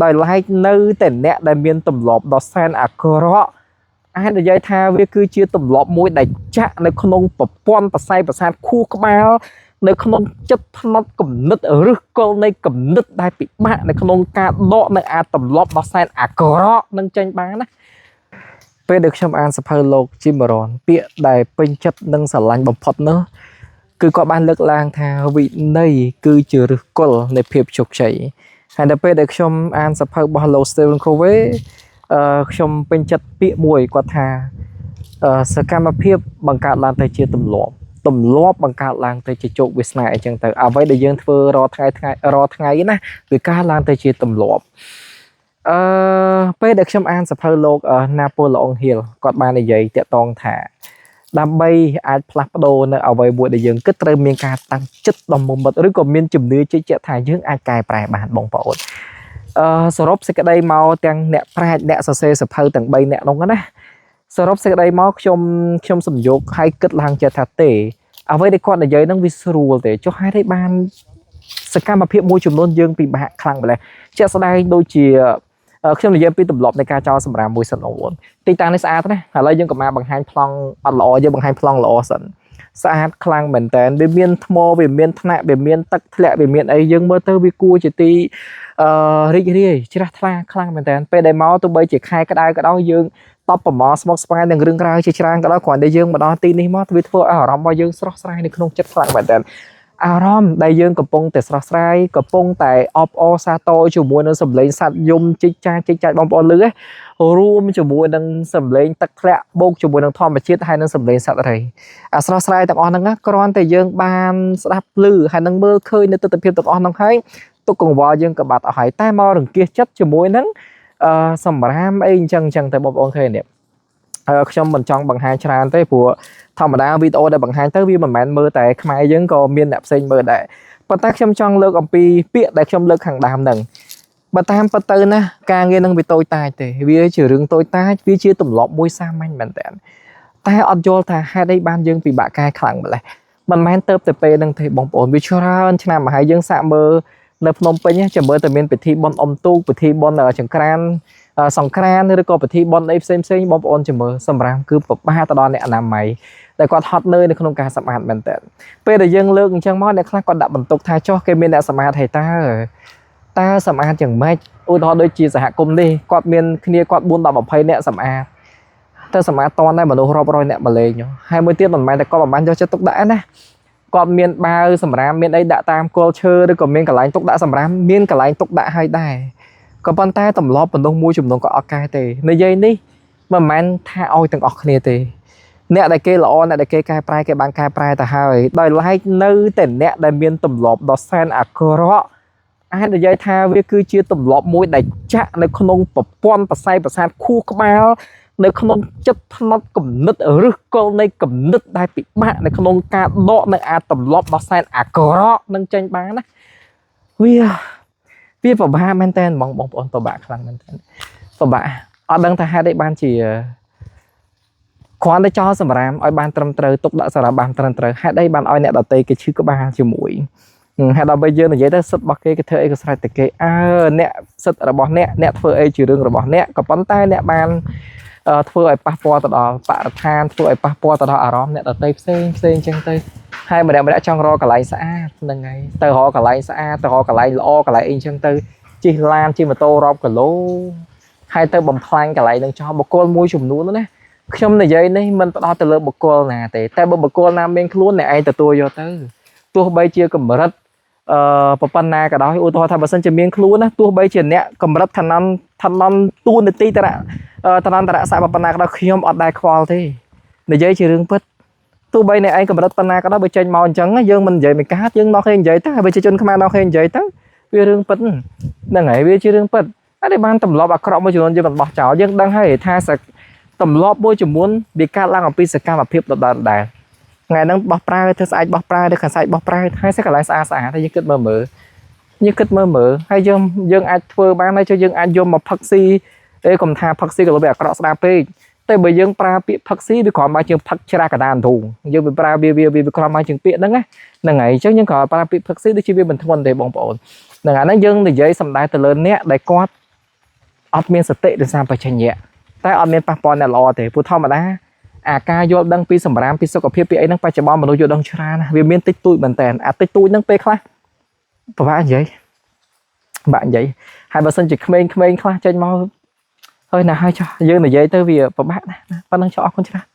ដោយឡែកនៅតែអ្នកដែលមានទម្លាប់ដ៏សែនអាក្រក់អាចនិយាយថាវាគឺជាទម្លាប់មួយដែលចាក់នៅក្នុងប្រព័ន្ធប្រស័យប្រសាទខួរក្បាលនៅក្នុងចិត្តផ្នត់គំនិតឬគល់នៃគំនិតដែលពិបាកនៅក្នុងការដកនៅអាទម្លាប់ដ៏សែនអាក្រក់នឹងចេញបានណាពេលដែលខ្ញុំអានសភៅលោក Jim Rohn ពាក្យដែលពេញចិត្តនិងស្រឡាញ់បំផុតនោះគឺគាត់បានលើកឡើងថាវិន័យគឺជាឫសគល់នៃភាពជោគជ័យហើយដល់ពេលដែលខ្ញុំអានសភៅរបស់លោក Stephen Covey ខ្ញុំពេញចិត្តពាក្យមួយគាត់ថាសកម្មភាពបង្កើតឡើងទៅជាទម្លាប់បង្កើតឡើងទៅជាជោគវាសនាអីចឹងទៅអ្វីដែលយើងធ្វើរាល់ថ្ងៃណាវាកើតឡើងទៅជាទម្លាប់ពេលដែលខ្ញុំអានសភៅលោក Napoleon Hill គាត់បាននិយាយតាក់ទងថាដើម្បីអាចផ្លាស់ប្ដូរនៅអ្វីមួយដែលយើងគិតត្រូវមានការតាំងចិត្តដ៏មុតមិត្តឬក៏មានជំនឿជឿជាក់ថាយើងអាចកែប្រែបានបងប្អូនសរុបសេចក្តីមកទាំងអ្នកប្រាជ្ញអ្នកសរសេរសភៅទាំង3អ្នកនោះណាសរុបសេចក្តីមកខ្ញុំសំយោគឲ្យគិតឡើងចេះថាទេអ្វីដែលគាត់និយាយហ្នឹងវាស្រួលទេចុះហេតុអីបានសកម្មភាពមួយចំនួនយើងពិបាកខ្លាំងម្ល៉េះជាក់ស្ដែងដូចជាខ្ញុំនិយាយពីទម្លាប់នៃការចោលសម្រាមមួយសិនអូនទីតាំងនេះស្អាតណាឥឡូវយើងក៏មកបង្ហាញប្លង់អត់ល្អយើងបង្ហាញប្លង់ល្អសិនស្អាតខ្លាំងមែនតើវាមានថ្មវាមានថ្នាក់វាមានទឹកធ្លាក់វាមានអីយើងមើលទៅវាគួរជាទីរីករាយជ្រះថ្លាខ្លាំងមែនតើពេលដែលមកទោះបីជាខែក្តៅក៏ដោយយើងតបប្រមស្មុកស្វាយនឹងរឿងក្រៅជាច្រើនក៏ដោយគ្រាន់តែយើងមកដល់ទីនេះមកវាធ្វើឲ្យអារម្មណ៍របស់យើងស្រស់ស្រាយនៅក្នុងចិត្តខ្លាំងមែនតើអារម្មណ៍ដែលយើងកំពុងតែស្រស់ស្រាយកំពុងតែអបអរសាទរជាមួយនឹងសម្លេងសត្វយំជីកចាច់បងប្អូនលឺរួមជាមួយនឹងសម្លេងទឹកធ្លាក់បូកជាមួយនឹងធម្មជាតិហើយនឹងសម្លេងសត្វរៃអាស្រស់ស្រាយទាំងអស់ហ្នឹងគ្រាន់តែយើងបានស្ដាប់ឮហើយនឹងមើលឃើញនៅទស្សនវិជ្ជាទាំងអស់ហ្នឹងហើយទុកកង្វល់យើងក៏បាត់អស់ហើយតែមករង្គៀសចិត្តជាមួយនឹងសម្រាមអីអញ្ចឹងទៅបងប្អូនឃើញនេះខ្ញុំមិនចង់បង្ហាញច្រើនទេព្រោះធម្មតាវីដេអូដែលបង្ហាញទៅវាមិនមែនមើលតែខ្មែរយើងក៏មានអ្នកផ្សេងមើលដែរប៉ុន្តែខ្ញុំចង់លើកអំពីពាក្យដែលខ្ញុំលើកខាងដើមហ្នឹងបើតាមពិតទៅណាការងារនឹងវាតូចតាចទេវាជារឿងតូចតាចវាជាទម្លាប់មួយសាមញ្ញមែនតើតែអត់យល់ថាហេតុអីបានយើងពិបាកកែខ្លាំងម្ល៉េះមិនមែនទៅតែពេលហ្នឹងទេបងប្អូនវាច្រើនឆ្នាំមកហើយយើងសាកមើលនៅភ្នំពេញចាំមើលតែមានពិធីបុណ្យអុំទូកពិធីបុណ្យចង្ក្រានសង្ក្រានឬក៏ពិធីបុណ្យអីផ្សេងបងប្អូនចាំមើលសម្រាប់គឺពិបាកទៅដល់អ្នកអនាម័យតែគាត់ហត់នឿយនៅក្នុងការសម្អាតមែនតើពេលដែលយើងលើកអញ្ចឹងមកអ្នកខ្លះគាត់ដាក់បន្ទុកថាចុះគេមានអ្នកសម្អាតហើយតើសម្អាតយ៉ាងម៉េចឧទាហរណ៍ដូចជាសហគមន៍នេះគាត់មានគ្នាគាត់4 10 20អ្នកសម្អាតទៅសម្អាតតនដែរមនុស្សរាប់រយអ្នកមកលេងហើយមួយទៀតមិនមែនតែគាត់មិនបានយកចិត្តទុកដាក់ណាគាត់មានបាវសម្រាមមានអីដាក់តាមគល់ឈើឬក៏មានកន្លែងទុកដាក់សម្រាមមានកន្លែងទុកដាក់ឲ្យដែរក៏ប៉ុន្តែទម្លាប់មនុស្សមួយចំនួនក៏អត់កែទេនិយាយនេះមិនមែនថាឲ្យទាំងអស់គ្នាទេអ្នកដែលគេល្អអ្នកដែលគេកែប្រែគេបានកែប្រែទៅហើយដោយឡែកនៅតែអ្នកដែលមានទម្លាប់ដ៏សែនអាក្រក់អាចនិយាយថាវាគឺជាទម្លាប់មួយដែលចាក់នៅក្នុងប្រព័ន្ធប្រស័យប្រសាទខួរក្បាលនៅក្នុងចិត្តផ្នត់គំនិតឬគល់នៃគំនិតដែលពិបាកនៅក្នុងការដកនៅអាទម្លាប់ដ៏សែនអាក្រក់នឹងចេញបានណាវាពិបាកមែនតើបងប្អូនពិបាកខ្លាំងមែនតើពិបាកអត់ដឹងថាហេតុអីបានជាគ្រាន់តែចោលសម្រាមឲ្យបានត្រឹមត្រូវទុកដាក់សារ៉ាបានត្រឹមត្រូវហេតុអីបានឲ្យអ្នកដទៃគេឈឺក្បាលជាមួយហេតុដល់បើយើងនិយាយទៅសិទ្ធិរបស់គេធ្វើអីក៏ស្រេចតែគេអ្នកសិទ្ធិរបស់អ្នកធ្វើអីជារឿងរបស់អ្នកក៏ប៉ុន្តែអ្នកបានធ្វើឲ្យប៉ះពាល់ទៅដល់បរិស្ថានធ្វើឲ្យប៉ះពាល់ទៅដល់អារម្មណ៍អ្នកដទៃផ្សេងអញ្ចឹងទៅហើយម្នាក់ចង់រកកន្លែងស្អាតហ្នឹងហើយទៅរកកន្លែងស្អាតទៅរកកន្លែងល្អកន្លែងអីអញ្ចឹងទៅជិះឡានជិះម៉ូតូរាប់គីឡូហើយទៅបំផ្លាញកន្លែងនឹងចោលបុគ្គលមួយចំនួនណាខ្ញុំនិយាយនេះមិនផ្ដោតទៅលើបុគ្គលណាទេតែបើបុគ្គលណាមានខ្លួនអ្នកឯងទទួលយកទៅទោះបីជាកម្រិតប៉ុណ្ណាក៏ដោយឧទាហរណ៍ថាបើសិនជាមានខ្លួនណាទោះបីជាអ្នកកម្រិតឋានន្តទូនាទីតរៈសាប៉ុណ្ណាក៏ដោយខ្ញុំអត់ដែរខ្វល់ទេនិយាយជារឿងពិតទោះបីអ្នកឯងកម្រិតប៉ុណ្ណាក៏ដោយបើចេញមកអញ្ចឹងយើងមិននិយាយមិនកាត់យើងនៅគេនិយាយទៅហើយប្រជាជនខ្មែរនៅគេនិយាយទៅវារឿងពិតហ្នឹងហើយវាជារឿងពិតហើយបានទម្លាប់អាក្រក់មួយចំនួនយើងមិនបោះចោលយើងដឹងហើយថាទម្លាប់មួយចំនួនវាកើតឡើងអំពីសកម្មភាពដដែលថ្ងៃហ្នឹងបោះប្រើធ្វើស្អែកបោះប្រើទៅខាងស្អែកបោះប្រើហើយសិកន្លែងស្អាតហើយយើងគិតមើលហើយយើងអាចធ្វើបានហើយយើងអាចយកមកផឹកស៊ីកុំថាផឹកស៊ីក៏វាអាក្រក់ស្ដាប់ពេកតែបើយើងប្រើពាក្យផឹកស៊ីវាគ្រាន់តែជាងផឹកច្រាកដានធូងយើងវាប្រើវាគ្រាន់តែជាងពាក្យហ្នឹងហ្នឹងហើយអញ្ចឹងយើងគ្រាន់ប្រើពាក្យផឹកស៊ីដូចជាវាមិនធ្ងន់ទេបងប្អូនហ្នឹងហើយយើងនិយាយសំដៅទៅលើអ្នកដែលគាត់ អត់មានសតិដោយសារបច្ចេកញៈតែអត់មានប៉ះពាល់អ្នកល្អទេព្រោះធម្មតាអាការយល់ដឹងពីសម្រាមពីសុខភាពពីអីហ្នឹងបច្ចុប្បន្នមនុស្សយល់ដឹងច្រើនណាស់វាមានតិចតួចមែនតើអាតិចតួចហ្នឹងពេលខ្លះពិបាកនិយាយហើយបើសិនជាក្មេងៗខ្លះចេញមកហើយណាហើយចុះយើងនិយាយទៅវាពិបាកណាស់ប៉ុណ្ណឹងចុះអរគុណច្រើន